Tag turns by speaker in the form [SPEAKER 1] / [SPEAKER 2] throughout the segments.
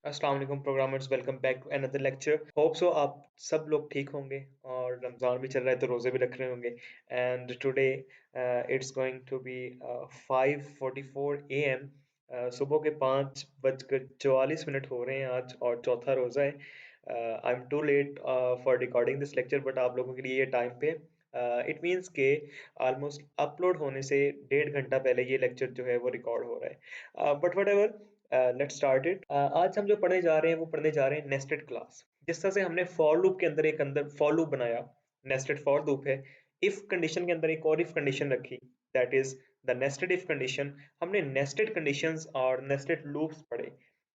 [SPEAKER 1] अस्सलाम वालेकुम programmers, welcome back to another lecture. Hope so आप सब लोग ठीक होंगे और रमज़ान भी चल रहा है तो रोज़े भी रख रहे होंगे। And today it's going to be 5:44 AM। सुबह के 5:44 हो रहे हैं आज और चौथा रोज़ा है। I am too late for recording this lecture, but आप लोगों के लिए ये टाइम पे इट मीन्स के ऑलमोस्ट अपलोड होने से 1.5 घंटा पहले ये लेक्चर जो है वो रिकॉर्ड हो रहा है। But what ever, let's start it. आज हम जो पढ़ने जा रहे हैं वो पढ़ने जा रहे हैं नेस्टेड क्लास। जिस तरह से हमने फॉर लूप के अंदर एक अंदर फॉर लूप बनाया, नेस्टेड फॉर लूप है। इफ कंडीशन के अंदर एक और इफ कंडीशन रखी, that is the nested if condition. हमने नेस्टेड कंडीशंस और नेस्टेड लूप्स पढ़े।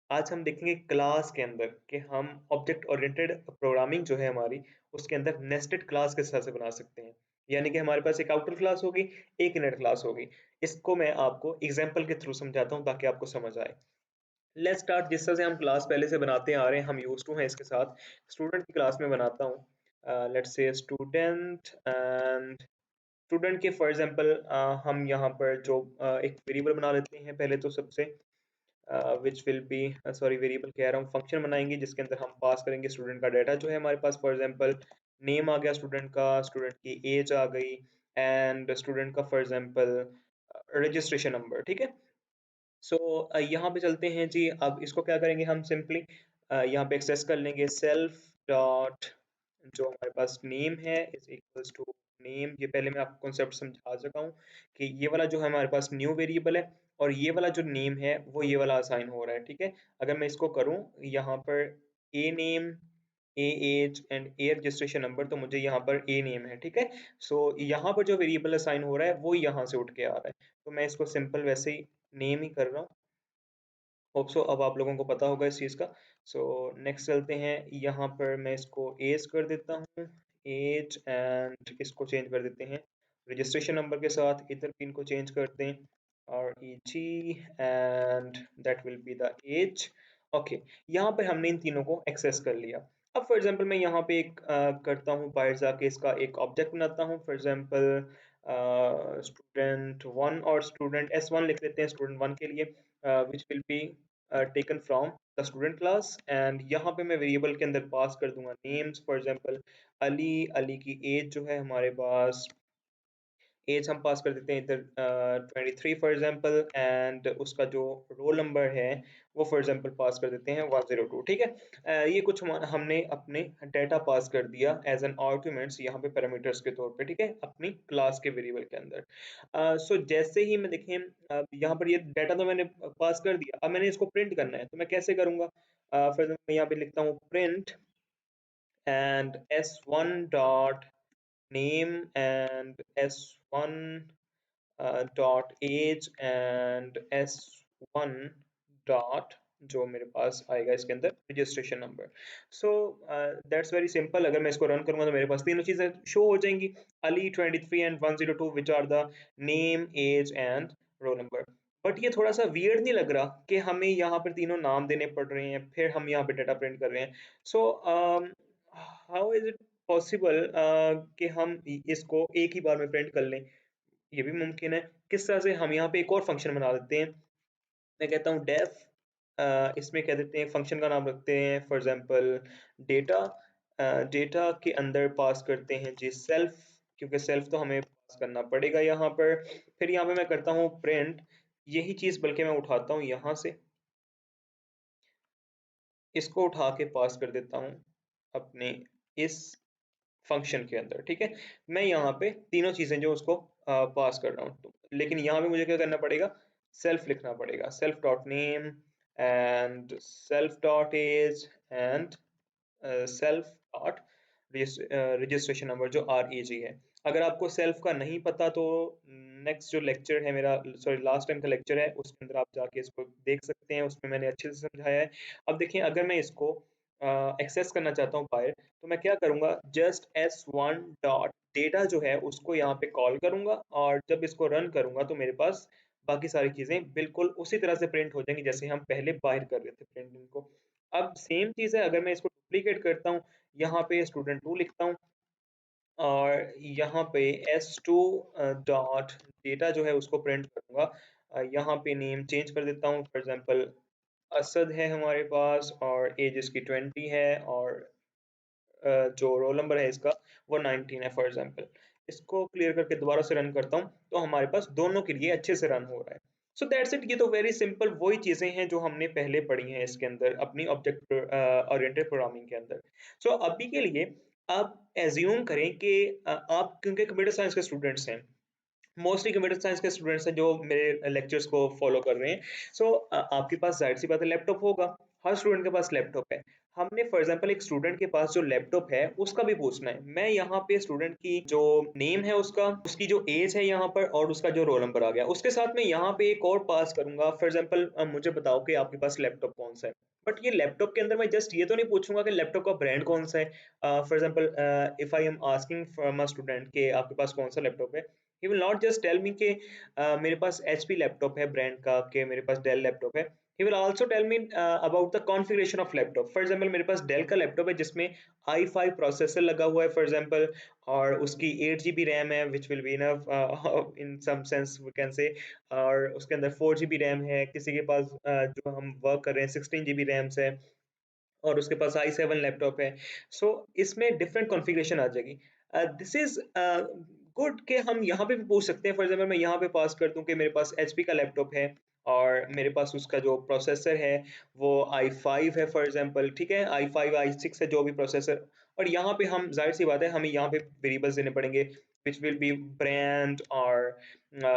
[SPEAKER 1] आज हम देखेंगे क्लास के अंदर कि हम ऑब्जेक्ट ओरिएंटेड प्रोग्रामिंग जो है हमारी, उसके अंदर नेस्टेड क्लास किस तरह से बना सकते हैं। यानी कि हमारे पास एक आउटर क्लास होगी, एक इनर क्लास होगी। इसको मैं आपको एग्जांपल के थ्रू समझाता हूँ ताकि आपको समझ आए। Let's start. जिस तरह से हम क्लास पहले से बनाते आ रहे हैं, हम यूज टू हैं इसके साथ। स्टूडेंट की क्लास में बनाता हूँ। Let's say student and student के फॉर एग्जांपल हम यहाँ पर जो एक वेरिएबल बना लेते हैं पहले तो सबसे, विच विल बी, सॉरी वेरिएबल कह रहा हूँ, फंक्शन बनाएंगे जिसके अंदर हम पास करेंगे स्टूडेंट का डाटा जो है हमारे पास। फॉर एग्जांपल नेम आ गया स्टूडेंट का, स्टूडेंट की एज आ गई, एंड स्टूडेंट का फॉर एग्जांपल रजिस्ट्रेशन नंबर। ठीक है। सो यहाँ पे चलते हैं जी। अब इसको क्या करेंगे हम सिंपली यहाँ पे एक्सेस कर लेंगे सेल्फ डॉट, जो हमारे पास नेम है इज इक्वल्स टू नेम। ये पहले मैं आपको कॉन्सेप्ट समझा चुका हूँ कि ये वाला जो है हमारे पास न्यू वेरिएबल है और ये वाला जो नेम है वो ये वाला असाइन हो रहा है। ठीक है। अगर मैं इसको करूँ यहाँ पर a name, a age and a registration number, तो मुझे यहाँ पर ए नेम है। ठीक है। सो यहाँ पर जो वेरिएबल असाइन हो रहा है वो यहाँ से उठ के आ रहा है, तो मैं इसको सिंपल वैसे ही नेम ही कर रहा हूँ। होप सो अब आप लोगों को पता होगा इस चीज़ का। सो नेक्स्ट चलते हैं। यहाँ पर मैं इसको एज कर देता हूँ, एज, एंड इसको चेंज कर देते हैं रजिस्ट्रेशन नंबर के साथ। इधर पिन को चेंज करते हैं और E G, and that will be the age. Okay. यहाँ पर हमने इन तीनों को एक्सेस कर लिया। अब फॉर एग्जांपल मैं यहाँ पे एक करता हूँ, बाहर जाके इसका एक ऑब्जेक्ट बनाता हूँ। फॉर एग्जांपल स्टूडेंट वन और स्टूडेंट एस वन लिख लेते हैं स्टूडेंट वन के लिए, which will be taken from the student class। and यहाँ पे मैं वेरिएबल के अंदर पास कर दूंगा names. For example Ali, Ali की एज जो है हमारे पास, एज हम पास कर देते हैं इधर 23 फॉर एग्जांपल, एंड उसका जो रोल नंबर है वो फॉर एग्जांपल पास कर देते हैं 102। ठीक है। ये कुछ हमने अपने डाटा पास कर दिया एज एन आर्गुमेंट्स यहाँ पे पैरामीटर्स के तौर पे। ठीक है, अपनी क्लास के वेरिएबल के अंदर। सो जैसे ही मैं देखें यहाँ पर ये डाटा तो मैंने पास कर दिया, अब मैंने इसको प्रिंट करना है तो मैं कैसे करूंगा। फॉर एग्जांपल मैं यहाँ पे लिखता हूँ print and s1 dot name and s1 dot age and s1 dot, जो मेरे पास आएगा इसके अंदर registration number. So that's very simple. अगर मैं इसको रन करूंगा तो मेरे पास तीनों चीजें शो हो जाएंगी, Ali 23 and 102, which are the name, age and roll number. But ये थोड़ा सा वियर्ड नहीं लग रहा कि हमें यहाँ पर तीनों नाम देने पड़ रहे हैं फिर हम यहाँ पे डाटा प्रिंट कर रहे हैं। So how is it possible कि हम इसको एक ही बार में प्रिंट कर लें। ये भी मुमकिन है। किस तरह से, हम यहाँ पे एक और फंक्शन बना देते हैं। मैं कहता हूँ डेफ, इसमें कह देते हैं फंक्शन का नाम रखते हैं फॉर एग्जांपल डेटा। डेटा के अंदर पास करते हैं जी सेल्फ, क्योंकि सेल्फ तो हमें पास करना पड़ेगा यहाँ पर। फिर यहाँ पे मैं करता हूँ प्रिंट, यही चीज बल्कि मैं उठाता हूँ यहाँ से, इसको उठा के पास कर देता हूँ अपने इस फंक्शन के अंदर। ठीक है। मैं यहाँ पे तीनों चीजें जो उसको पास कर रहा हूँ, तो लेकिन यहाँ पे मुझे क्या करना पड़ेगा, सेल्फ लिखना पड़ेगा। Self dot name and self dot age and self dot registration number, जो REG है। अगर आपको सेल्फ का नहीं पता तो नेक्स्ट जो लेक्चर है मेरा, सॉरी लास्ट टाइम का लेक्चर है, उसके अंदर आप जाके इसको देख सकते हैं, उसमें मैंने अच्छे से समझाया है। अब देखिए, अगर मैं इसको एक्सेस करना चाहता हूँ बाहर, तो मैं क्या करूंगा, जस्ट s1 डॉट डेटा जो है उसको यहाँ पे कॉल करूंगा, और जब इसको रन करूंगा तो मेरे पास बाकी सारी चीजें बिल्कुल उसी तरह से प्रिंट हो जाएंगी जैसे हम पहले बाहर कर रहे थे प्रिंट इनको। अब सेम चीज है, अगर मैं इसको डुप्लीकेट करता हूँ, यहाँ पे स्टूडेंट टू लिखता हूँ और यहाँ पे s2 डॉट डेटा जो है उसको प्रिंट करूंगा। यहाँ पे नेम चेंज कर देता हूँ, फॉर एग्जांपल असद है हमारे पास और एज इसकी 20 है और जो रोल नंबर है इसका वो 19 है फॉर एग्जांपल। इसको क्लियर करके दोबारा से रन करता हूँ तो हमारे पास दोनों के लिए अच्छे से रन हो रहा है। So that's it. ये तो वेरी सिंपल वही चीजें हैं जो हमने पहले पढ़ी हैं इसके अंदर अपनी ऑब्जेक्ट ओरिएंटेड प्रोग्रामिंग के अंदर। सो अभी के लिए आप एज्यूम करें कि आप क्योंकि कंप्यूटर साइंस के स्टूडेंट्स हैं, मोस्टली कंप्यूटर साइंस के स्टूडेंट्स हैं जो मेरे लेक्चर्स को फॉलो कर रहे हैं। सो आपके पास जाहिर सी बात है लैपटॉप होगा, हर स्टूडेंट के पास लैपटॉप है। हमने फॉर एग्जांपल एक स्टूडेंट के पास जो लैपटॉप है उसका भी पूछना है। मैं यहाँ पे स्टूडेंट की जो नेम है उसका, उसकी जो एज है यहाँ पर और उसका जो रोल नंबर आ गया, उसके साथ मैं यहाँ पे एक और पास करूंगा। फॉर एग्जांपल मुझे बताओ कि आपके पास लैपटॉप कौन सा है। बट ये लैपटॉप के अंदर मैं जस्ट ये तो नहीं पूछूंगा कि लैपटॉप का ब्रांड कौन सा है। For example if I am asking from a student के आपके पास कौन सा लैपटॉप है, he will not just tell me कि मेरे पास HP लैपटॉप है ब्रांड का, कि मेरे पास डेल लैपटॉप है। he will also tell me about the configuration of laptop। for example मेरे पास डेल का लैपटॉप है जिसमें i5 प्रोसेसर लगा हुआ है फॉर एग्जांपल, और उसकी 8 GB रैम है which will be enough in some sense we can say। और उसके अंदर 4 GB रैम है, किसी के पास जो हम वर्क कर रहे हैं 16 GB रैम्स है और उसके पास i7 लैपटॉप है। सो इसमें डिफरेंट कॉन्फ़िगरेशन आ जाएगी। दिस इज गुड कि हम यहाँ पे भी पूछ सकते हैं। फॉर एग्जांपल मैं यहाँ पे पास कर दूं कि मेरे पास एचपी का लैपटॉप है और मेरे पास उसका जो प्रोसेसर है वो i5 है फॉर एग्जांपल, ठीक है, i5 i6 है जो भी प्रोसेसर। और यहाँ पे हम जाहिर सी बात है हमें यहाँ पे वेरिएबल्स देने पड़ेंगे विच विल बी ब्रांड और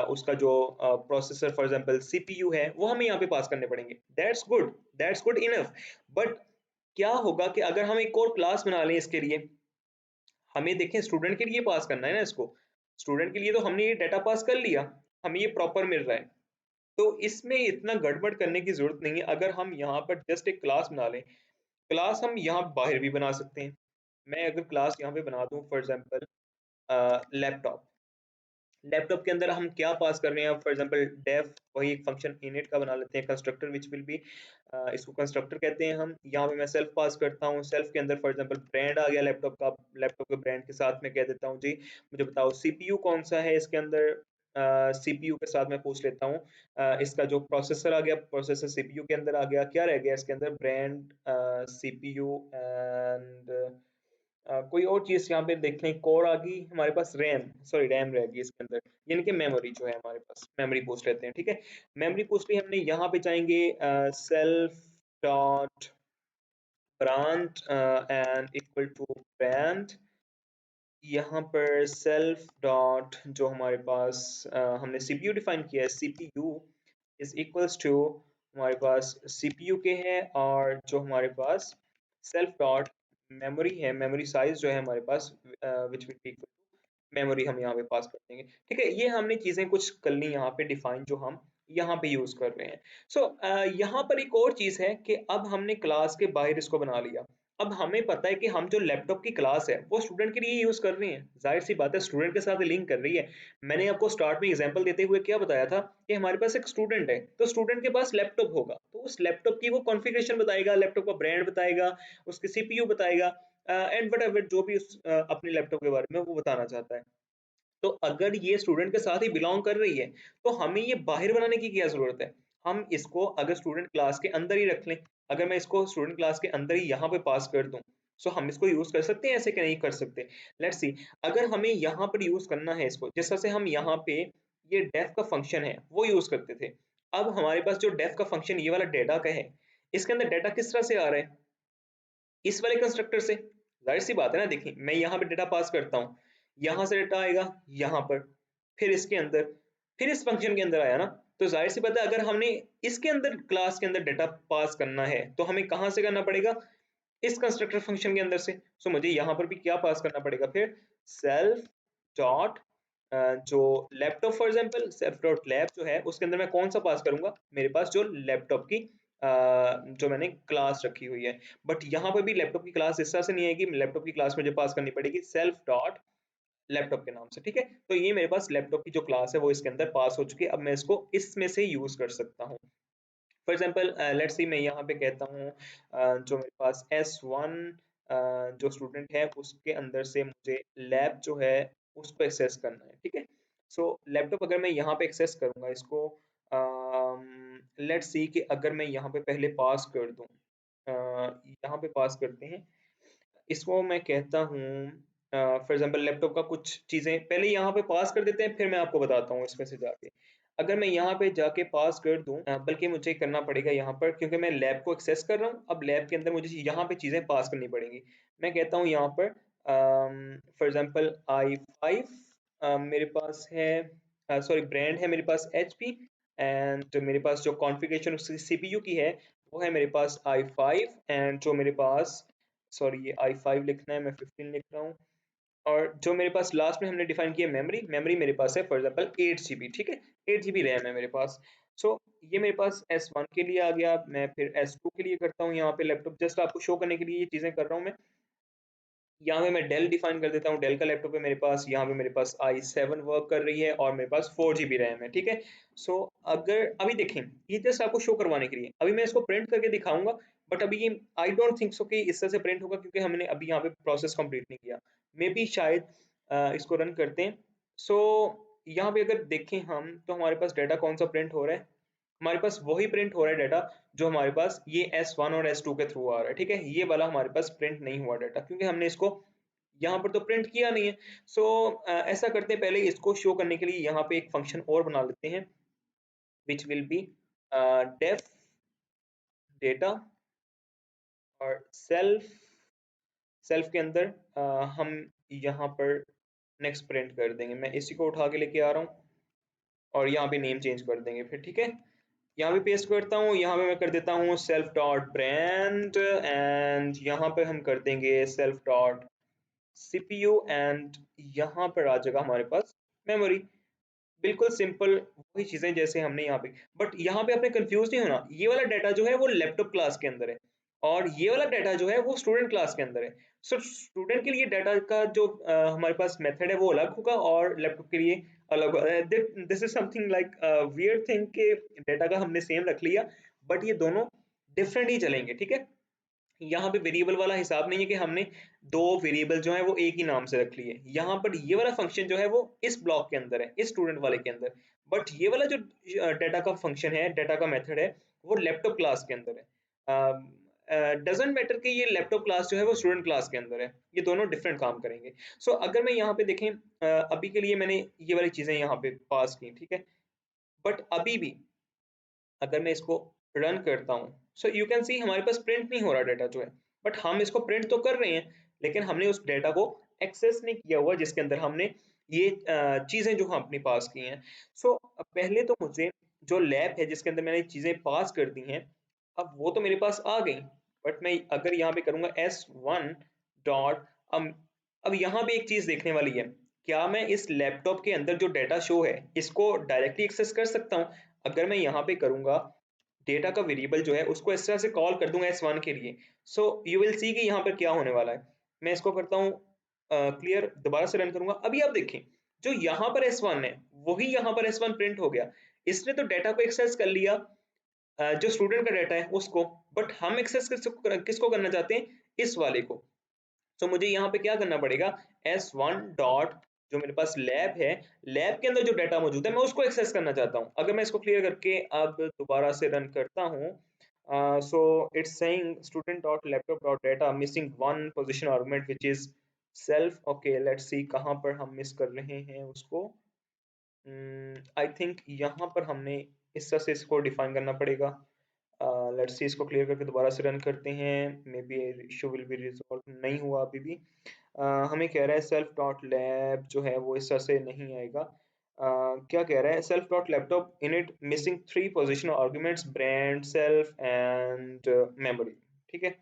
[SPEAKER 1] उसका जो प्रोसेसर फॉर एग्जांपल सीपीयू है वो हमें यहाँ पे पास करने पड़ेंगे। That's good enough. बट क्या होगा कि अगर हम एक और क्लास बना लें इसके लिए, हमें देखें स्टूडेंट के लिए पास करना है ना इसको, स्टूडेंट के लिए तो हमने ये डाटा पास कर लिया, हमें ये प्रॉपर मिल रहा है। तो इसमें इतना गड़बड़ करने की जरूरत नहीं है। अगर हम यहाँ पर जस्ट एक क्लास बना लें, क्लास हम यहाँ बाहर भी बना सकते हैं। मैं अगर क्लास यहाँ पे बना दूं फॉर एग्जांपल लैपटॉप, लैपटॉप के अंदर हम क्या पास कर रहे हैं, फॉर एग्जांपल डेफ, वही एक फंक्शन इनिट का बना लेते हैं कंस्ट्रक्टर विच विल बी, इसको कंस्ट्रक्टर कहते हैं हम। यहाँ पे मैं सेल्फ पास करता हूँ, सेल्फ के अंदर फॉर एग्जांपल ब्रांड आ गया लैपटॉप का, लैपटॉप के ब्रांड के साथ मैं कह देता हूँ जी मुझे बताओ सीपीयू कौन सा है इसके अंदर। सीपीयू के साथ मैं पूछ लेता हूँ इसका जो प्रोसेसर आ गया, प्रोसेसर सीपीयू के अंदर आ गया, क्या रह गया इसके अंदर, ब्रांड सीपीयू एंड कोई और चीज यहाँ पे देख लें, कोर आ गई हमारे पास, रैम, सॉरी रैम रह गई इसके अंदर, यानी कि मेमोरी जो है हमारे पास, मेमोरी पूछ लेते हैं, ठीक है। मेमोरी पूछ ली हमने, यहाँ पे जाएंगे self dot brand and equal to brand. यहाँ पर सेल्फ डॉट जो हमारे पास हमने सीपीयू डिफाइन किया है, सीपीयू इज इक्वल्स टू हमारे पास सीपीयू के है, और जो हमारे पास सेल्फ डॉट मेमोरी है, मेमोरी साइज जो है हमारे पास विच विल बी मेमोरी हम यहाँ पे पास कर देंगे, ठीक है। ये हमने चीजें कुछ कर ली यहाँ पे डिफाइन जो हम यहाँ पे यूज कर रहे हैं। सो यहाँ पर एक और चीज है कि अब हमने क्लास के बाहर इसको बना लिया। अब हमें पता है कि हम जो लैपटॉप की क्लास है वो स्टूडेंट के लिए यूज कर रहे हैं, जाहिर सी बात है स्टूडेंट के साथ लिंक कर रही है। मैंने आपको स्टार्ट में एग्जांपल देते हुए क्या बताया था कि हमारे पास एक स्टूडेंट है, तो स्टूडेंट के पास लैपटॉप होगा, तो उस लैपटॉप की वो कॉन्फ़िगरेशन बताएगा, लैपटॉप का ब्रांड बताएगा, उसके सीपीयू बताएगा एंड वट जो भी अपने लैपटॉप के बारे में वो बताना चाहता है। तो अगर ये स्टूडेंट के साथ ही बिलोंग कर रही है तो हमें ये बाहर बनाने की क्या जरूरत है। हम इसको अगर स्टूडेंट क्लास के अंदर ही रख लें, अगर मैं इसको स्टूडेंट क्लास के अंदर ही यहाँ पे पास कर दूं, सो हम इसको यूज कर सकते हैं, ऐसे कि नहीं कर सकते। लेट्स सी, अगर हमें यहाँ पर यूज करना है इसको, जिस तरह से हम यहाँ पे ये डेफ का फंक्शन है वो यूज करते थे, अब हमारे पास जो डेफ का फंक्शन ये वाला डेटा का है, इसके अंदर डेटा किस तरह से आ रहा है, इस वाले कंस्ट्रक्टर से। जाहिर सी बात है ना, देखिए मैं यहाँ पे डेटा पास करता हूँ, यहाँ से डेटा आएगा यहाँ पर, फिर इसके अंदर, फिर इस फंक्शन के अंदर आया ना। तो जाहिर सी बात है अगर हमने इसके अंदर क्लास के अंदर डेटा पास करना है तो हमें कहाँ से करना पड़ेगा, इस कंस्ट्रक्टर फंक्शन के अंदर से। सो मुझे यहाँ पर भी क्या पास करना पड़ेगा फिर, सेल्फ डॉट जो laptop for example self dot lab जो है उसके अंदर मैं कौन सा पास करूंगा, मेरे पास जो लैपटॉप की जो मैंने क्लास रखी हुई है। बट यहाँ पर भी लैपटॉप की क्लास इस तरह से नहीं आएगी, लैपटॉप की क्लास मुझे पास करनी पड़ेगी सेल्फ डॉट लैपटॉप के नाम से, ठीक है। तो ये मेरे पास लैपटॉप की जो क्लास है वो इसके अंदर पास हो चुकी है, अब मैं इसको इसमें से यूज कर सकता हूँ। फॉर एग्जांपल लेट्स सी मैं यहाँ पे कहता हूँ जो मेरे पास S1 जो स्टूडेंट है उसके अंदर से मुझे लैब जो है उसको एक्सेस करना है, ठीक है। सो लैपटॉप अगर मैं यहाँ पे एक्सेस करूंगा इसको लेट्स सी कि अगर मैं यहाँ पे पहले पास कर दूं, यहाँ पे पास करते हैं, इसको मैं कहता हूँ फॉर एग्जांपल लैपटॉप का कुछ चीज़ें पहले यहाँ पे पास कर देते हैं, फिर मैं आपको बताता हूँ इसमें से जाके। अगर मैं यहाँ पे जाके पास कर दूं, बल्कि मुझे करना पड़ेगा यहाँ पर, क्योंकि मैं लैब को एक्सेस कर रहा हूँ, अब लैब के अंदर मुझे यहाँ पे चीज़ें पास करनी पड़ेंगी। मैं कहता हूँ यहाँ पर फॉर एग्जांपल i5 मेरे पास है, सॉरी ब्रांड है मेरे पास HP, एंड मेरे पास जो कॉन्फ़िगरेशन उसकी CPU की है वो है मेरे पास i5, एंड जो मेरे पास, सॉरी ये i5 लिखना है, मैं 15 लिख रहा हूँ, और जो मेरे पास लास्ट में हमने डिफाइन किया मेमोरी, मेमोरी मेरे पास है फॉर एग्जांपल 8 GB, ठीक है, 8 GB रैम है मेरे पास। सो ये मेरे पास S1 के लिए आ गया, मैं फिर S2 के लिए करता हूँ यहाँ पे लैपटॉप, जस्ट आपको शो करने के लिए ये चीज़ें कर रहा हूँ मैं। यहाँ पे मैं डेल डिफाइन कर देता हूँ, डेल का लैपटॉप है मेरे पास, यहाँ पे मेरे पास i7 वर्क कर रही है और मेरे पास 4 GB रैम है, ठीक है। सो अगर अभी देखें, ये जस्ट आपको शो करवाने के लिए, अभी मैं इसको प्रिंट करके दिखाऊंगा, बट अभी ये आई डोंट थिंक सो कि इस तरह से प्रिंट होगा, क्योंकि हमने अभी यहाँ पे प्रोसेस कंप्लीट नहीं किया। मे बी शायद इसको रन करते हैं। सो यहाँ पे अगर देखें हम, तो हमारे पास डाटा कौन सा प्रिंट हो रहा है, हमारे पास वही प्रिंट हो रहा है डाटा जो हमारे पास ये S1 और S2 के थ्रू आ रहा है, ठीक है। ये वाला हमारे पास प्रिंट नहीं हुआ डाटा, क्योंकि हमने इसको यहाँ पर तो प्रिंट किया नहीं है। सो ऐसा करते हैं, पहले इसको शो करने के लिए यहाँ पे एक फंक्शन और बना लेते हैं, which will be def data, और सेल्फ, सेल्फ के अंदर हम यहाँ पर नेक्स्ट प्रिंट कर देंगे। मैं इसी को उठा के लेके आ रहा हूँ और यहाँ पे नेम चेंज कर देंगे फिर, ठीक है। यहाँ पे पेस्ट करता हूँ, यहाँ पे मैं कर देता हूँ सेल्फ डॉट ब्रांड, एंड यहाँ पे हम कर देंगे सेल्फ डॉट CPU, एंड यहाँ पर आ जाएगा हमारे पास मेमोरी। बिल्कुल सिंपल वही चीजें जैसे हमने यहाँ पे, बट यहाँ पे आपने कंफ्यूज नहीं होना, ये वाला डाटा जो है वो लैपटॉप क्लास के अंदर है और ये वाला डाटा जो है वो स्टूडेंट क्लास के अंदर है। सो स्टूडेंट के लिए डाटा का जो हमारे पास मेथड है वो अलग होगा और लैपटॉप के लिए अलग होगा। This is something like weird thing के डाटा का हमने सेम रख लिया, बट ये दोनों डिफरेंट ही चलेंगे, ठीक है। यहाँ पे वेरिएबल वाला हिसाब नहीं है कि हमने दो वेरिएबल जो है वो एक ही नाम से रख लिए। यहाँ पर ये वाला फंक्शन जो है वो इस ब्लॉक के अंदर है, इस स्टूडेंट वाले के अंदर, बट ये वाला जो डाटा का फंक्शन है, डाटा का मेथड है, वो लैपटॉप क्लास के अंदर है। डजेंट मैटर कि ये लैपटॉप क्लास जो है वो स्टूडेंट क्लास के अंदर है, ये दोनों डिफरेंट काम करेंगे। सो अगर मैं यहाँ पे देखें, अभी के लिए मैंने ये वाली चीजें यहाँ पे पास की, ठीक है, बट अभी भी अगर मैं इसको रन करता हूँ, सो यू कैन सी हमारे पास प्रिंट नहीं हो रहा डाटा जो है, बट हम इसको प्रिंट तो कर रहे हैं, लेकिन हमने उस डाटा को एक्सेस नहीं किया हुआ जिसके अंदर हमने ये चीजें जो हम अपने पास की हैं। सो पहले तो मुझे जो लैब है जिसके अंदर मैंने चीजें पास कर दी हैं, अब वो तो मेरे पास आ गई, बट मैं अगर यहाँ पे करूंगा S1 डॉट, अब यहाँ पे एक चीज देखने वाली है, क्या मैं इस लैपटॉप के अंदर जो डाटा शो है इसको डायरेक्टली एक्सेस कर सकता हूँ। अगर मैं यहाँ पे करूंगा डेटा का वेरिएबल जो है उसको इस तरह से कॉल कर दूंगा S1 के लिए, सो यू विल सी कि यहाँ पर क्या होने वाला है। मैं इसको करता हूँ क्लियर, दोबारा से रन करूंगा, अभी आप देखें जो यहाँ पर S1 है वही यहाँ पर S1 प्रिंट हो गया। इसने तो डाटा को एक्सेस कर लिया, जो स्टूडेंट का डाटा है उसको, बट हम एक्सेस किसको करना चाहते हैं, इस वाले को। तो मुझे यहाँ पे क्या करना पड़ेगा, S1 डॉट, जो मेरे पास लैब है, लैब के अंदर जो डाटा मौजूद है मैं उसको एक्सेस करना चाहता हूँ। अगर मैं इसको क्लियर करके अब दोबारा से रन करता हूँ, so it's saying student dot laptop dot data missing one position argument which is self. Okay let's see कहाँ पर हम मिस कर रहे हैं उसको। आई थिंक यहाँ पर हमने इस तरह से इसको डिफाइन करना पड़ेगा। लेट्स सी इसको क्लियर करके दोबारा से रन करते हैं, may be issue will be resolve, नहीं हुआ अभी भी। हमें कह रहा है सेल्फ डॉट लैब जो है वो इस तरह से नहीं आएगा। क्या कह रहा है, self dot laptop in it missing three position arguments brand self and memory, ठीक है,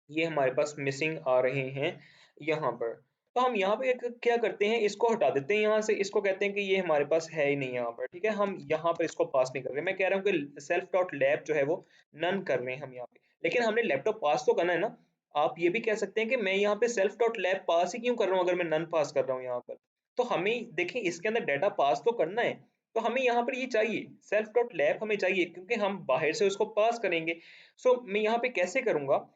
[SPEAKER 1] ये हमारे पास मिसिंग आ रहे हैं यहाँ पर। तो हम यहाँ पे क्या करते हैं, इसको हटा देते हैं यहाँ से, इसको कहते हैं कि ये हमारे पास है ही नहीं यहाँ पर, ठीक है, हम यहाँ पर इसको पास नहीं कर रहे। मैं कह रहा हूँ कि सेल्फ डॉट लैब जो है वो नन कर रहे हैं हम यहाँ पे, लेकिन हमने लैपटॉप पास तो करना है ना। आप ये भी कह सकते हैं कि मैं यहाँ पे सेल्फ डॉट लैब पास ही क्यों कर रहा हूँ अगर मैं नन पास कर रहा हूँ यहाँ पर। तो हमें देखिए इसके अंदर डाटा पास तो करना है, तो हमें यहाँ पर ये चाहिए, सेल्फ डॉट लैब हमें चाहिए, क्योंकि हम बाहर से उसको पास करेंगे। सो मैं यहाँ पे कैसे करूंगा,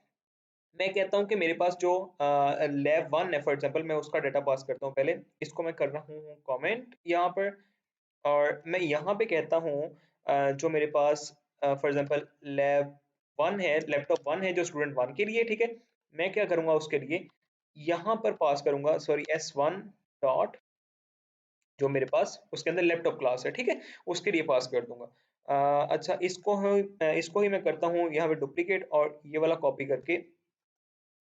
[SPEAKER 1] मैं कहता हूँ कि मेरे पास जो लैब वन है फॉर एग्जांपल, मैं उसका डाटा पास करता हूँ पहले, इसको मैं कर रहा हूँ कमेंट यहाँ पर, और मैं यहाँ पे कहता हूँ जो मेरे पास फॉर एग्जांपल लैब 1 है, लैपटॉप 1 है जो स्टूडेंट 1 के लिए, ठीक है। मैं क्या करूंगा उसके लिए, यहाँ पर पास करूंगा, सॉरी S1 डॉट, जो मेरे पास उसके अंदर लैपटॉप क्लास है, ठीक है, उसके लिए पास कर दूंगा। अच्छा, इसको ही मैं करता हूँ यहाँ पे डुप्लीकेट, और ये वाला कॉपी करके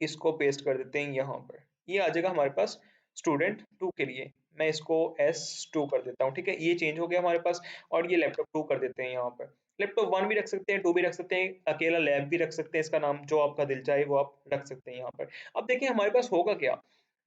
[SPEAKER 1] इसको पेस्ट कर देते हैं यहाँ पर। ये आ जाएगा हमारे पास स्टूडेंट 2 के लिए। मैं इसको S2 कर देता हूँ, ठीक है, ये चेंज हो गया हमारे पास। और ये लैपटॉप 2 कर देते हैं यहाँ पर। लैपटॉप 1 भी रख सकते हैं, 2 भी रख सकते हैं, अकेला लैब भी रख सकते हैं, इसका नाम जो आपका दिल चाहे वो आप रख सकते हैं यहाँ पर। अब देखिए हमारे पास होगा क्या,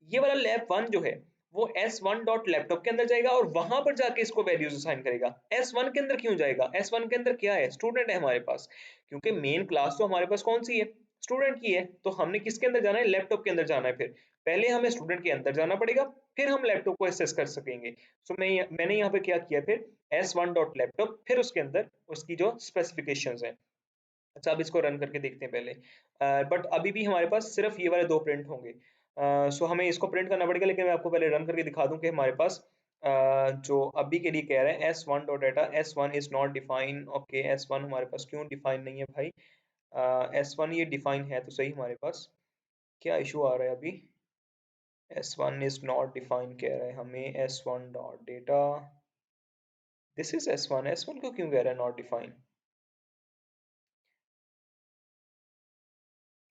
[SPEAKER 1] ये वाला लैब 1 जो है वो S1 डॉट लैपटॉप के अंदर जाएगा और वहां पर जाके इसको वैल्यूज असाइन करेगा। S1 के अंदर क्यों जाएगा, S1 के अंदर क्या है, स्टूडेंट है हमारे पास, क्योंकि मेन क्लास तो हमारे पास कौन सी है, स्टूडेंट की है। तो हमने किसके अंदर जाना है, लैपटॉप के अंदर जाना है। फिर पहले हमें स्टूडेंट के अंदर जाना पड़ेगा, फिर हम लैपटॉप को एक्सेस कर सकेंगे। सो मैंने यहाँ पे क्या किया, फिर S1 डॉट लैपटॉप, फिर उसके अंदर उसकी जो स्पेसिफिकेशंस हैं। अच्छा, अब इसको रन करके देखते हैं पहले। बट अभी भी हमारे पास सिर्फ ये वाले 2 प्रिंट होंगे। सो हमें इसको प्रिंट करना पड़ेगा, लेकिन मैं आपको पहले रन करके दिखा दूं कि हमारे पास जो अभी के लिए कह रहे हैं S1 dot data, S1 is not define. Okay, S1 हमारे पास क्यों डिफाइन नहीं है भाई, S1 ये डिफाइन है तो सही हमारे पास, क्या इशू आ रहा है अभी, S1 इज नॉट डिफाइन कह रहा है हमें, S1 dot data, this is S1 को क्यों कह रहा है not define,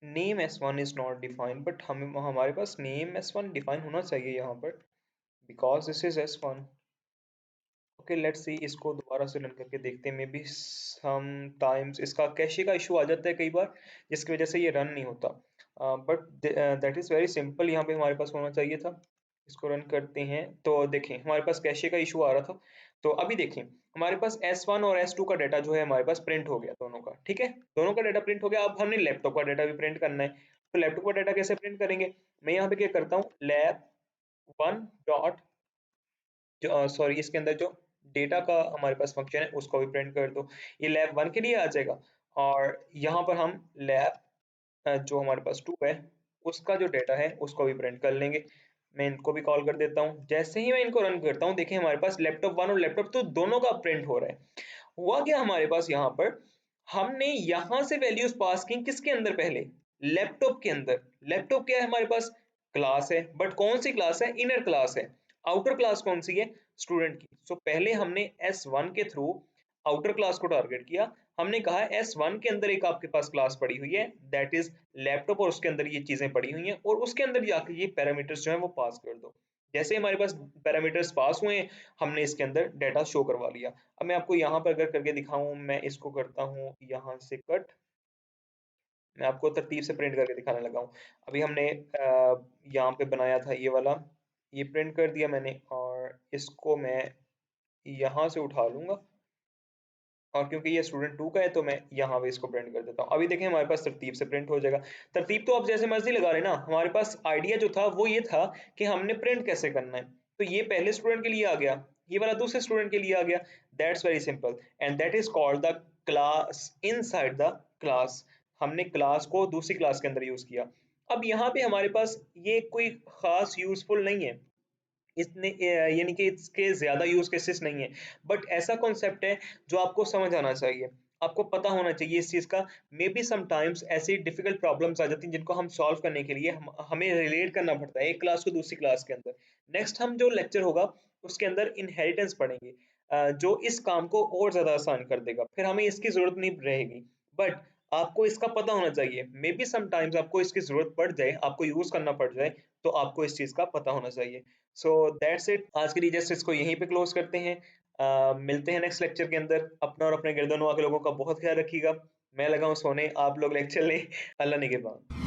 [SPEAKER 1] name S1 is not defined, but हमें हमारे पास नेम S1 डिफाइन होना चाहिए यहाँ पर, because this is S1। Okay, let's see, इसको दोबारा से रन करके देखते हैं। मे बी सम टाइम्स इसका कैशे का इशू आ जाता है कई बार, जिसकी वजह से ये रन नहीं होता। But that is very simple, यहाँ पे हमारे पास होना चाहिए था। इसको रन करते हैं तो देखें हमारे पास कैशे का इशू आ रहा था। तो अभी देखें हमारे पास S1 और S2 का डाटा जो है हमारे पास प्रिंट हो गया दोनों का, ठीक है, दोनों का डाटा प्रिंट हो गया। अब हमने लैपटॉप का डाटा भी प्रिंट करना है, तो लैपटॉप का डाटा कैसे प्रिंट करेंगे, मैं यहाँ पे क्या करता हूँ, lab1 डॉट, सॉरी, इसके अंदर जो डेटा का हमारे पास फंक्शन है उसको भी प्रिंट कर दो, ये lab 1 के लिए आ जाएगा। और यहाँ पर हम लैब जो हमारे पास 2 है उसका जो डेटा है उसको भी प्रिंट कर लेंगे। मैं इनको भी कॉल कर देता हूँ, जैसे ही मैं इनको रन करता हूँ देखिए हमारे पास लैपटॉप 1 और लैपटॉप 2 दोनों का प्रिंट हो रहा है। हुआ क्या हमारे पास यहाँ पर, हमने यहाँ से वैल्यूज पास की किसके अंदर, पहले लैपटॉप के अंदर। लैपटॉप क्या है हमारे पास, क्लास है, बट कौन सी क्लास है, इनर क्लास है। आउटर क्लास कौन सी है, स्टूडेंट की। सो पहले हमने S1 के थ्रू आउटर क्लास को टारगेट किया। हमने कहा S1 के अंदर एक आपके पास क्लास पड़ी हुई है, दैट इज लैपटॉप, और उसके अंदर ये चीजें पड़ी हुई हैं, और उसके अंदर जाकर ये पैरामीटर्स जो है वो पास कर दो। जैसे हमारे पास पैरामीटर्स पास हुए हैं, हमने इसके अंदर डाटा शो करवा लिया। अब मैं आपको यहाँ पर अगर करके दिखाऊं, मैं इसको करता हूँ यहाँ से कट, मैं आपको तरतीब से प्रिंट करके दिखाने लगा हूँ। अभी हमने यहाँ पे बनाया था ये वाला, ये प्रिंट कर दिया मैंने, और इसको मैं यहाँ से उठा लूंगा, और क्योंकि ये स्टूडेंट 2 का है तो मैं यहाँ पे इसको प्रिंट कर देता हूँ। अभी देखें हमारे पास तरतीब से प्रिंट हो जाएगा। तरतीब तो आप जैसे मर्जी लगा रहे ना, हमारे पास आइडिया जो था वो ये था कि हमने प्रिंट कैसे करना है। तो ये पहले स्टूडेंट के लिए आ गया, ये वाला दूसरे स्टूडेंट के लिए आ गया। That's very simple, and that is called the class inside the class. हमने क्लास को दूसरी क्लास के अंदर यूज किया। अब यहाँ पे हमारे पास ये कोई खास यूजफुल नहीं है, इतने यानी कि इसके ज्यादा यूज केसेस नहीं है, बट ऐसा कॉन्सेप्ट है जो आपको समझ आना चाहिए, आपको पता होना चाहिए इस चीज का। मे बी समटाइम्स ऐसी डिफिकल्ट प्रॉब्लम्स आ जाती हैं जिनको हम सॉल्व करने के लिए हमें रिलेट करना पड़ता है एक क्लास को दूसरी क्लास के अंदर। नेक्स्ट हम जो लेक्चर होगा उसके अंदर इनहेरिटेंस पढ़ेंगे, जो इस काम को और ज्यादा आसान कर देगा, फिर हमें इसकी जरूरत नहीं रहेगी। बट आपको इसका पता होना चाहिए, मे बी समटाइम्स आपको इसकी जरूरत पड़ जाए, आपको यूज करना पड़ जाए, तो आपको इस चीज का पता होना चाहिए। सो दैट्स इट, आज के लिए जस्ट इसको यहीं पे क्लोज करते हैं। मिलते हैं नेक्स्ट लेक्चर के अंदर। अपना और अपने गिरदोनवा के लोगों का बहुत ख्याल रखिएगा। मैं लगा हूँ सोने, आप लोग लेक्चर लें। अल्लाह निगहबान।